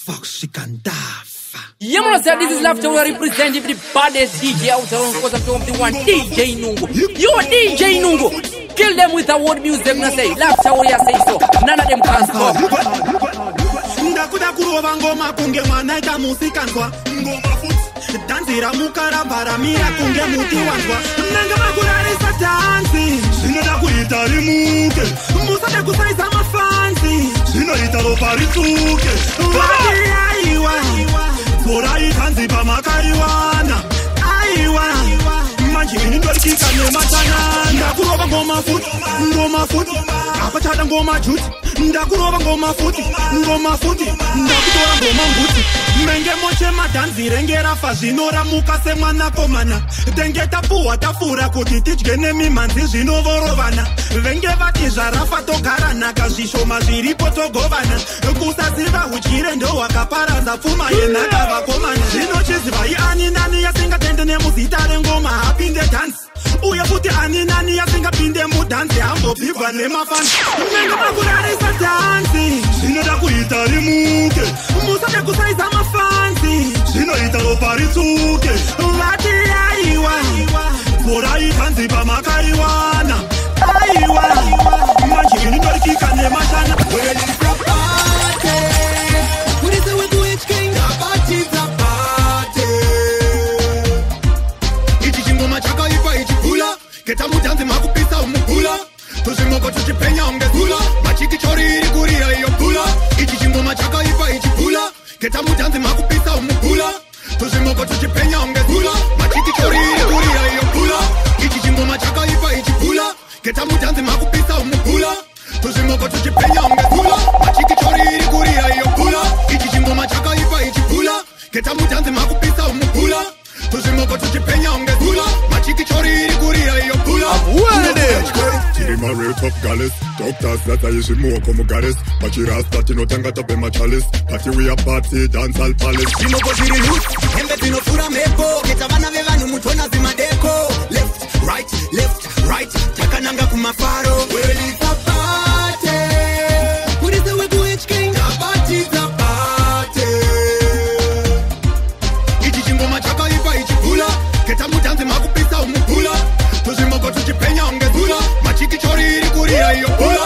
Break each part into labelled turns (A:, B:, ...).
A: Foxy Kandafa.
B: Yeah, man, sir, this is Laughter. We represent the baddest DJ out there because I'm talking to one DJ Nungo. You are DJ Nungo. Kill them with award music, na say. Laughter, we say so. None of them can stop.
A: Ndakuda kurova ngoma kunge mwana ita musika nkwa ngoma futi danzira mukara baramira kunge muti wanzwa nanga makurarisa dansi zinoda kuita rimuke musade kusaisa mafansi zinoita ropa rituke vati aiwa zora itanzi pamakariwana aiwa manjini ndorikika nematana ndakurova ngoma futi apachada ngoma juti ndakurova ngoma futi ndakutora ngoma nguti menge moche madanzi rengera fazvinora mukase mwana komana dengeta puwa tafura kuti tidye nemimanzi zvinovorovana venge vati zvarafa togaranaka zvishoma zviripo togovana kusaziva udyire ndo hwakaparadza pfuma yenhaka vakomana zvinochiziva iani nani yasingatende nemuzita rengoma hapinde dhansi uye futi ani nani yasingapinde mudhansi hambobvigwa nemafani menge makurarisa dhansi zvinoda kuita rimuke musade kusaisa mafansi zvinoita ropa ritsuke vati aiwa zora itanzi pamakariwana aiwa manjini ndorikika nemashana Keta mudanzi makupisa umukula tuzimoko tuchipenya ungezula machiki chori iri kuria iyo kula ichi chingoma chakaipa ichi kula keta mudanzi makupisa umukula tuzimoko tuchipenya ungezula machiki chori iri kuria iyo kula ichi chingoma chakaipa ichi kula keta mudanzi makupisa umukula tuzimoko tuchipenya ungezula machiki chori iri kuria iyo kula ichi chingoma chakaipa ichi kula keta mudanzi makupisa umukula tuzimoko tuchipenya ungezula machiki chori iri kuria iyo kula tiri mareo top gallus doctors lata yishimo como gares machirasta tinotanga tape machalis party we a party dance al palace
C: zimoko ziri loot hembe tinofura mepo keta vana vevanhu mutona zimadeko left right takananga kumafaro well it's a party what is the way to which king the party ichi chingoma chakaipa ichi kula keta mudanzi makupisa umukula tuzimoko tuchipenya ungezula machiki chori iri kuria iyo kula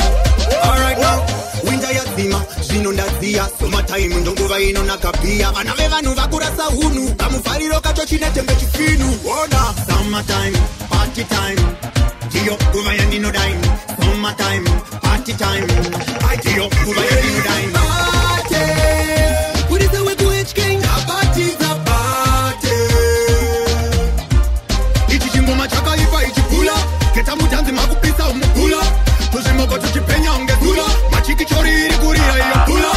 C: alright now winter yazima zvino ndaziya summertime ndonguva inonaka pia vana vevanhu vakurasa hunhu kamufariro kacho chine tembe chifinu ona summertime party time ndiyo nguva yandinodaini summertime party time ndiyo nguva yandinodaini what is the way to which king the party's a party ichi chingoma chakaipa ichi kula keta mudanzi makupisa umukula tuzimoko tuchipenya ungezula machiki chori iri kuria iyo kula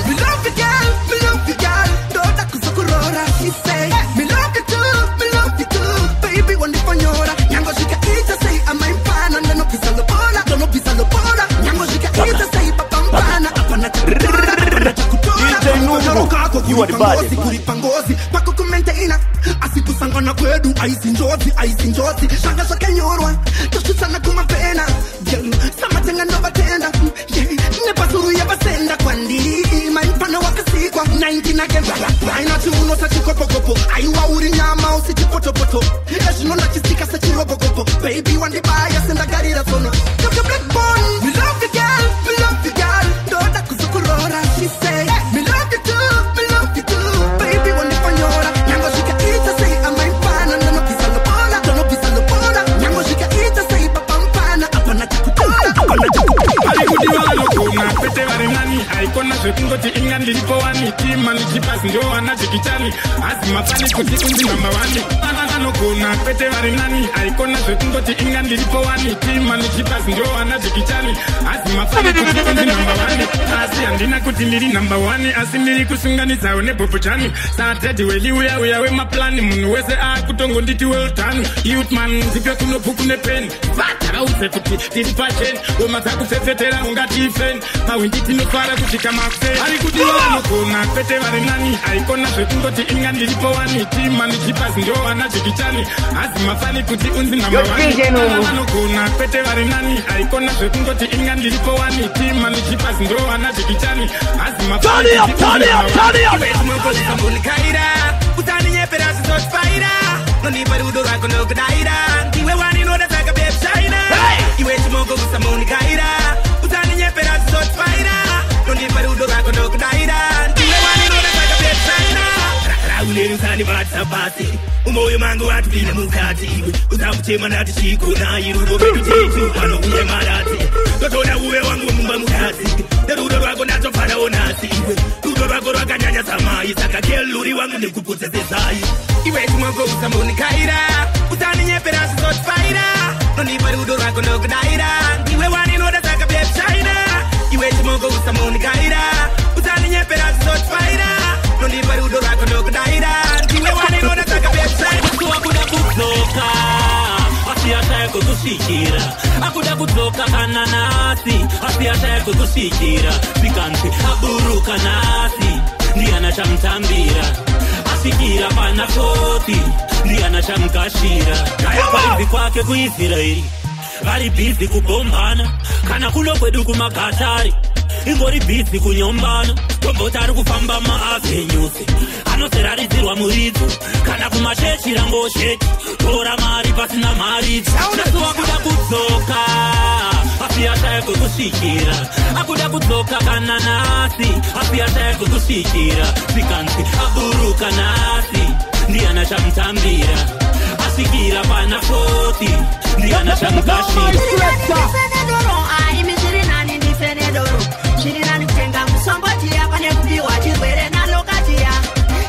D: me love you girl ndoda kuzokurora she say me love you too baby wandifanyora nyango zikaita say amaimpana ndono pisa lobola nyango zikaita say papampana apana chakutora
E: you are the body
D: kuripangozi pako kumente ina asikusangana kwedu aisinjozi shanga shakenyorwa toshisana kumapena samatenga novatenda nepasuru yavasenda kwandi maipana wakasikwa 19 again aina chiuno sachikopokopo aiwa uri nyama usichipotopoto ezvinona chisika sachirobokopo baby wandibaya sendagarira sono Dr. Blackbone we love you girl ndoda kuzokurora she say me love you too baby wandifanyora nyango zikaita say amaimpana ndono pisa lobola nyango zikaita say papampana apana chakutora
F: alikudiwalo kuna pete varinani aikona zvekungoti ingani liripo wani timani chipasi ndio wana chikichani asi mafani kuti unzi namba wani anogona pete varinani aikona zvekungoti ingani liripo wani timani chipasi ndio wana chikichani asi mafani kuti unzi namba wani asi handina kuti ndiri namba wani asi ndiri kusunganidzawo nebhobochani satedi weliuya wemaplani munhu wese akutongonditi weltani youthman zipe kunobhuku nepeni vataraudze kuti tiri pacheni ngoma dzakupfepfetera ungati ifeni mawindi tinofara kusvika makufeni ari kuti vanogona pete vari nani aikona zvekungoti ingani ndiripo wani timani chipasi ndio wana jiki Jackie Chan azimafani kuti unzi number 1 anogona pete vari nani aikona zvekungoti inga ndiripo wani tima nichipazi ndo wana Jackie Chan azimafani
E: utaninyepera zvizotifaira nonipa rudo rwako nokudaira ndiwe waninoda saka bebshaina iwe chimoko kusamunikaira utaninyepera zvizotifaira nonipa rudo rwako nokudaira ndiwe waninoda saka bebshaina raulerusani vatisabasi umoyo mangu watupinda mukati iwe uzamuchema nati chikona irudo vedu chetu vanouye marati totoda uve wangu mumba mukati nerudo rwako ndatofarawo nasi iwe rudo rwako rwakanyanya samai saka keluri wangu nekuputsa sezai iwe chimoko usamunikaira utaninyepera zvizotifaira nonipa rudo rwako nokudaira ndiwe waninoda saka bebshaina iwe chimoko usamunikaira utaninyepera zvizotifaira nonipa rudo rwako nokudaira ndiwe waninoda saka bebshaina
G: wakuda kudzoka asi ashaya kukushikira akuda kudzoka kana nasi asi ashaya kukushikira sikanzi aburuka nasi ndiana chamutambira asikira pana koti ndiana chamukashira paizi kwake kuIsraeri vari bhizi kubombana kana kuno kwedu kumagatari ingori bhizi kunyombana robota ari kufamba maavenyusi anoseraridzirwa muridzo kana kumachechi rangosheti tora mari pasina mari wakuda kudzoka asi ashaya kukushikira akuda kudzoka kana nasi asi ashaya kukushikira sikanzi aburuka nasi ndiana chamutambira asikira pana koti ndiana chamukashira Chirinani kutenga musombotia pane kupiwa chirwere nalokatia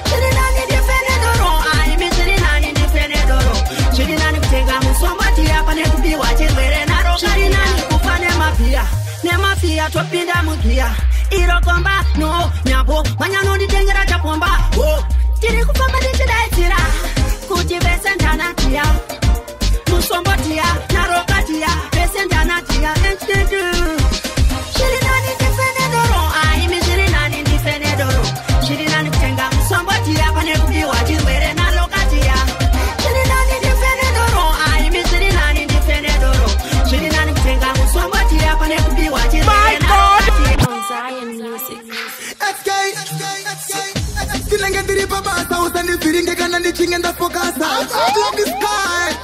G: Chirinani ndifenedoro aimi chirinani ndifenedoro Chirinani kutenga musombotia pane kupiwa chirwere nalokatia Chirinani kufane mafia nemafia topinda mugia irokomba no nyabo manyano nditengera chapomba tiri kufamba ndichidaitira kuti vese ndanatia musombotia narokatia vese ndanatia Chirinani ndifenedoro aimi chirinani ndifenedoro Chirinani kutenga musombotia pane kupiwa chirwere nalokatia Chirinani ndifenedoro aimi chirinani ndifenedoro Chirinani kutenga musombotia pane kupiwa chirwere nalokatia Zion Music Sinenge ndiri babasa usanifiringe kana ndichingenda fokasa Block the sky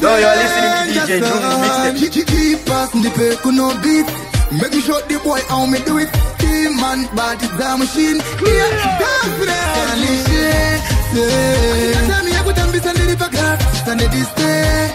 H: No, you're listening to DJ Nungu mixtape.
D: Keep us ndipe kuno beat Make me show the boy how me do it. Team man, but it's a machine. Yeah, dance for them. Tell me I could be sending the back. Send this day.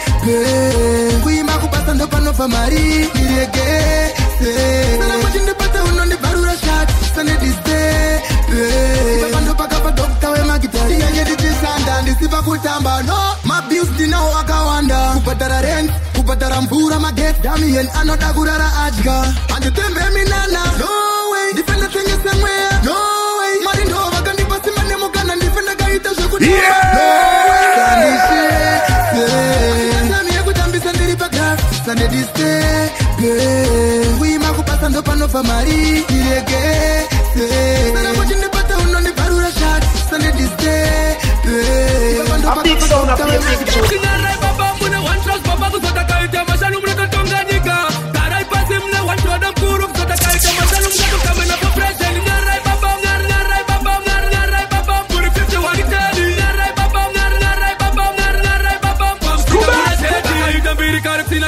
D: We make up a stand up and over Marie. Irege. Send a machine the pattern on the barura shot. Send this day. If I don't pack up a doctor with my guitar, I get it this and this if I could tamba. No, my bills didn't know I can wonder. Kupatara rent. Kupatara mpura maget. Dami and another gurara ajga. And you tell me nana. No way. Defend the thing is somewhere. No way. Marindo wakandi pasi mane mukana. Defend the guy ito shoku. Yeah. No way. Tell me I could be sending it back. Send this day. We make up a stand up and over Marie. Irege. Send a much in the pattern on the barura shot. Send this day.
H: A big sound, a big sound.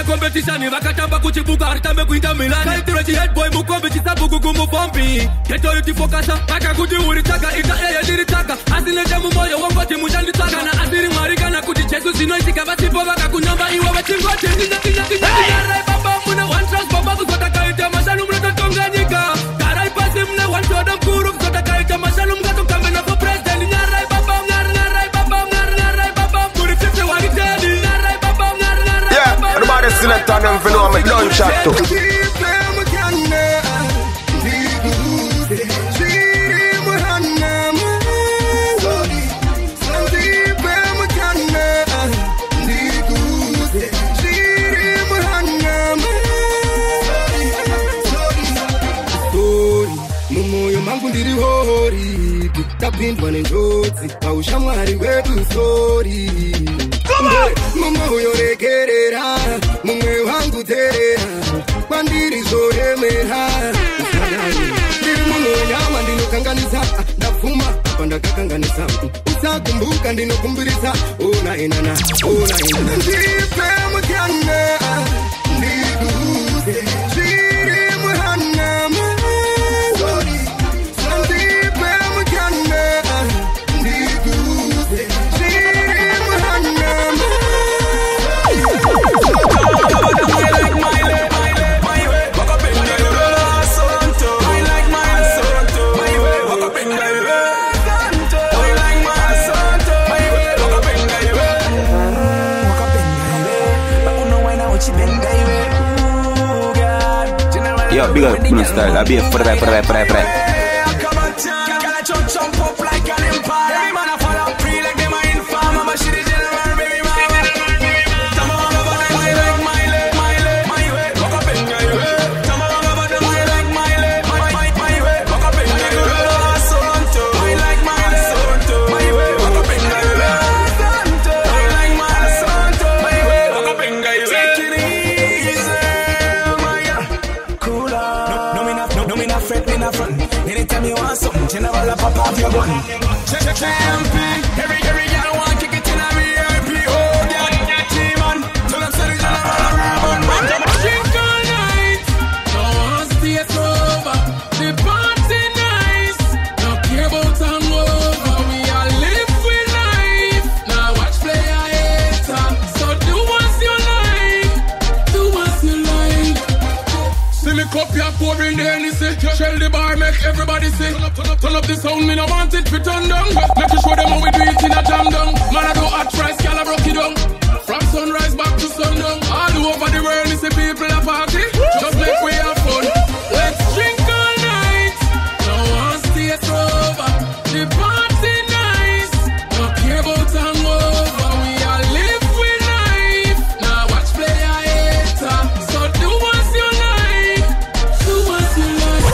I: Competition vakatamba kuchibuka aritambe kuita Milan kaitiro chihead boy mukombe chisabuku kumufombi keto yuti fokasa aka kuti uritaka ika eye diritaka asinete mumoyo wongoti mushanditaka na asiri mwari kana kuti Jesu zinoitika vasipo vakakunyamba iwe vachingoti Garai baba mune one trust baba kuzota kaita mashalu mreto tonganyika Garai pasi mune one shoda mkuru kuzota kaita mashalu mkato kambe na for president Garai baba muri 50 wariteli Garai baba
H: Everybody select on them for know I'm a done chat too.
J: mangu ndiri hori tapindwa nenjodzi paushamwari wedu sori mumwe uyoregerera mumwe wangu terera kwandiri zoremera ndiri munhu wenyama ndinokanganisa ndapfuma pandakakanganisa usakumbuka ndinokumbirisa ona enana ndipe mutana ndikuuze zviri muhanama ndipe mutana ndikuuze zviri muhanama
K: Yo, big up Bruno style. I'll be a fry.
E: Anytime you want something, general pop off your button. Champion, every girl want kick it in a VIP. Oh, yeah, G-man. Tell them say the general run. Drink all night, no one stay sober. The party nice, no care about hangover. We all live with life, now watch play a hater. So do what you like, do what you like. See me cup ya pouring the Hennessy. Shell the bar, make everybody sing. Turn up the sound, me no want it to turn down. Make you show them how we do it in a jam down. Man, I do hot fries, girl, I broke it down. From sunrise back to sundown. All over the world, you see people a party. Just make we have fun. Let's drink all night. No one stay sober. The party nice. No care about hangover. We all live with life. Now watch play a hater. So do what you like. Do what you like.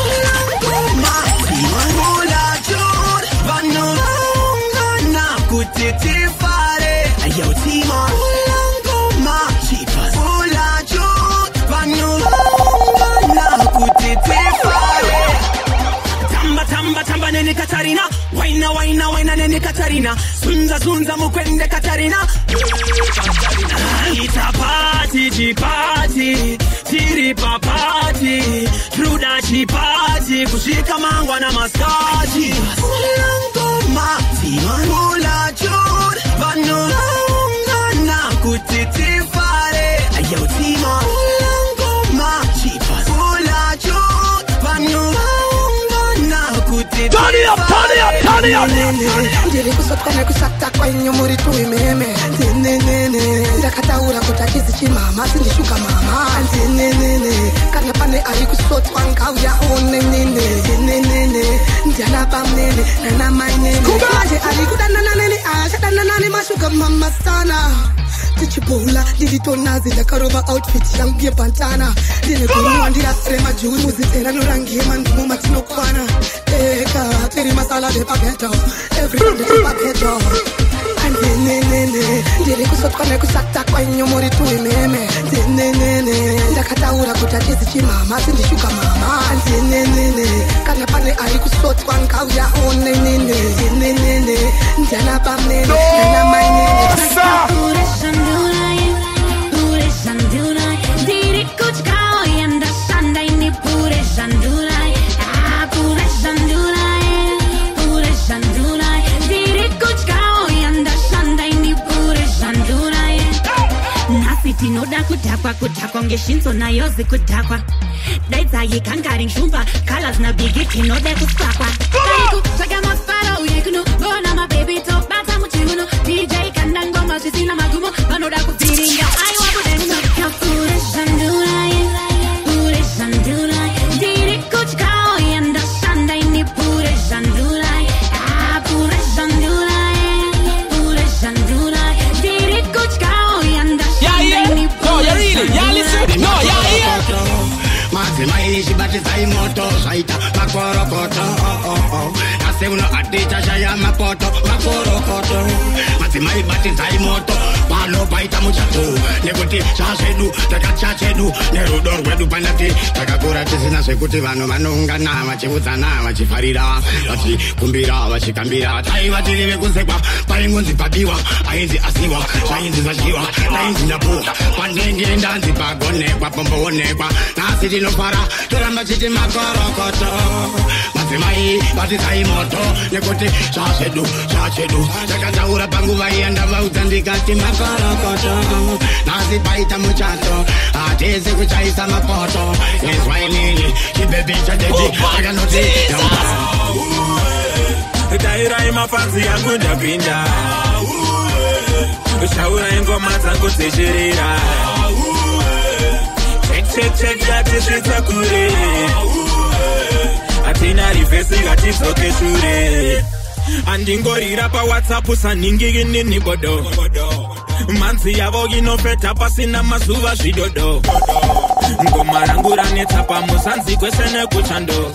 E: Tamba nene Katarina, waina nene Katarina, sunza mukwende Katarina. Ita party, tiripa party, truda chipati, kushika mangwa na maskati. Ulangoma, timula jod, vanulanga kutitifare, ayo tima. Ulangoma, chipas, ula jod, vanulanga. Turn it up. Ndiri kusotana kusakta kwa nyumuri tu imeme. Nene ndakataura kutakizi chimama sindishuka mama. Nene kana pane ari kusotwa ngauya one nene. Ndiana pamnene na mainene. Kubaje ari kudana nene ashadana nane mashuka mama sana. Tichipola dilitona zidakaroba outfit yangu ye pantana. Dine kuruwa ndira srema juri muzitera nurangie mandumu matinokwana. Eka teri masala de paketo, everything de paketo. Nene ndiri kusotwana kusakta kwa nyumuri tu imeme. Nene ndakataura kutakizi chimama sindishuka mama. Nene kana pane ari kusotwa ngauya one nene. Ndiana pamnene na mainene.
G: Tinoda kutakwa ngeshinzo nayo zikutakwa. Daidza yikangari shumba colors na bigi tinoda kusakwa. Taka mafara uyekuno bona my baby top bata muchimuno DJ kandangoma sisina magumo banoda kupiringa I want to dance kapure shandula diri kuchkao yanda shanda ini pure shandula pure shandula diri kuchkao yanda shanda ini pure shandula.
E: No, yeah,
J: Mazima ishi bati sai moto saita makorokoto.
E: uno aticha shaya mapoto makorokoto Matimai batizai moto Palo baita muchato Nekuti chasedu Taka chasedu Nerudor wedu panati Taka kurati sina sekuti vano manungana Wachiuzana wachifarira Wachikumbira wachikambira Tai wachilive kusekwa Paingunzi pabiwa Ainzi asiwa Shainzi zashiwa Nainzi napu Pandenge ndanzi pagonekwa Pomboonekwa Nasi dinopara Turamba chiti makorokoto Matimai batizai moto Nekuti chasedu Chakazaura pangu vaienda vautandikati makorokoto Nasi baita muchato Ateze kuchaisa mapoto Neswainini Chibebicha jeji Aganoti
F: Daira imafanzi yangu ndapinda Shaura ingoma zangu zishirira Check yati shita kure Atina rifesi gati soke shure Andingorira pa WhatsApp saningi nini bodo Manzi yavo ginofeta pasina masuva shidodo Ngoma rangu raneta pa musanzi kwesene kuchando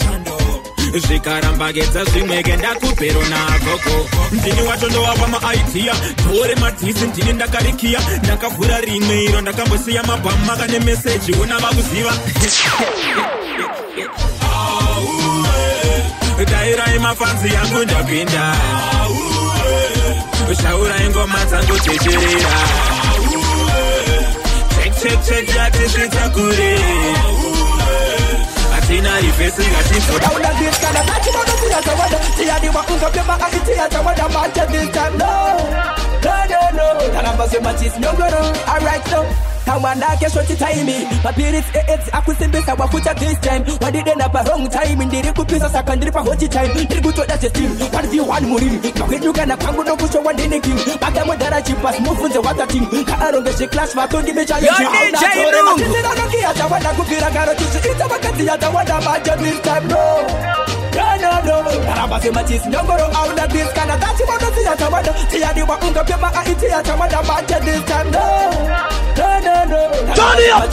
F: Zvikarambagedza zvimweke ndakupero nakoko Ndini wachondo wapa maaitia Tore matisi ndini ndakarikia Ndakavhura rimwe iro ndakambosiya mabhamu akane meseji Una vakuziva Daira imafanzi yangu ndapinda Shaura ingoma zangu checherera Check yati svita kure Atina rifesi gati soda
D: Daula this kind of match about the theater wada Tia di wakunga pema aki theater wada Matcha this time no Talamba machis nyongoro Alright no Tawanda kesho titaimi Mapirit akusimbisa wakucha this time Wadidena pa wrong time Ndiri kupisa sakandiri pa hoji time Ndiri kuto dache steam 1v1 muri Kakweduka na pangu no kusho wandini king Baka modara chipas mufunze wata ting Kaaronge shi clash vatondi mecha yechi
B: Yo DJ Nungu
D: Matizira no kiyata wada kupira karo tushi Ita wakati yata wada Matcha this time no Taramba se machis nyongoro Aula this kana Dachi wada theater wada Tia di wakunga pema ai theater wada Matcha this time no Turn it up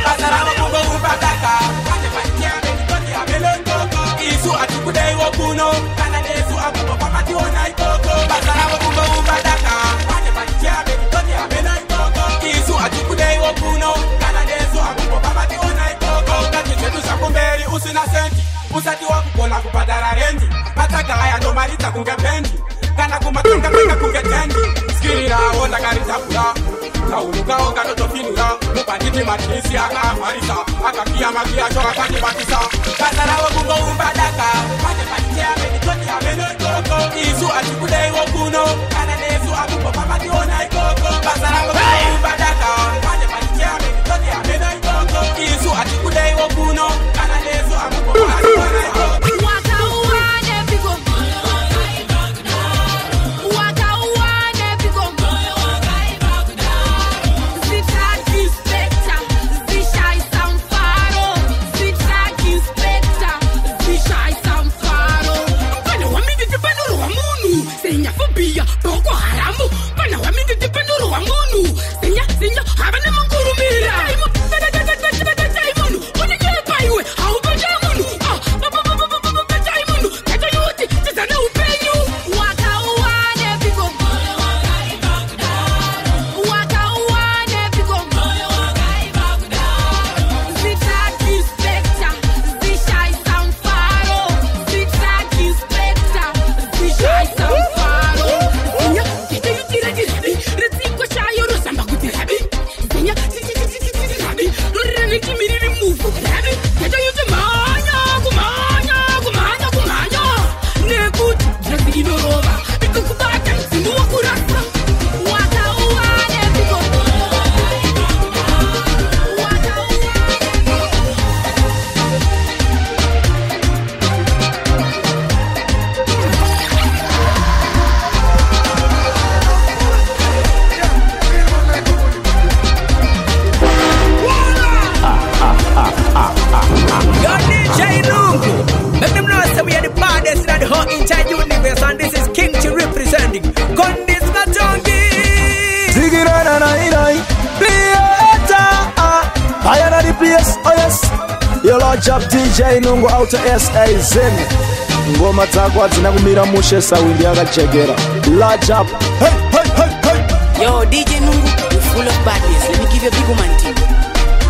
E: Pasarama kungo upataka Kate panikia meni amelotoko Isu atukudai wakuno Kana nesu abupo papati ona ikoko Pasarama kungo upataka Kate panikia meni amelotoko Isu atukudai wakuno Kana nesu abupo papati ona ikoko Kati chetu shakumberi usina senti Usati wakupola kupadara rendi Mataka haya ndo marita kunge bendi Kana kumatunga peka kunge tendi Skirira onda karita pula Kauluka oka noto finura Mupatiti matisi aka amarisa Aka kia makia shoka kati batisa Kasara wakungo umbadaka Pate patikia meni toti ameno ikoko Isu atikudei wakuno Kana nesu abupo papati ona ikoko Kasara wakungo umbadaka Pate patikia meni toti ameno ikoko Isu atikudei wakuno Kana nesu abupo papati ona ikoko
L: Boko Haramu, pana wa mingi dipenduru wa munu. Senya, habane manguru mira. Taimunu, unye paiwe, haupa jamunu. Taimunu, kato yuti, tizana upenyu. Waka uwane pigo. Waka uwane pigo. Zitaki Spectre, Zishai Samfaro. Zitaki Spectre, Zishai Samfaro.
M: Your Lord Job DJ Nungu out to SA Zin. ngoma dzako hadzina kumira mushe saundi yakachekera large up. Hey, hey, hey, hey.
N: Yo DJ Nungu, you full of badness. Let me give you a big woman team.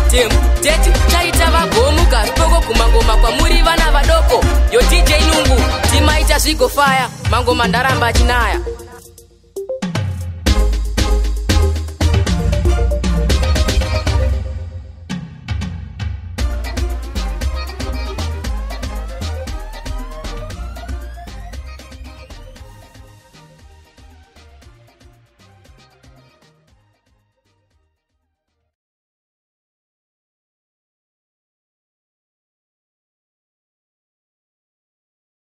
N: Team, tete, chaita vagomuka spoko kumangoma kwa muri vana vadoko. Yo DJ Nungu, timaita zviko fire, mangoma ndaramba chinaya.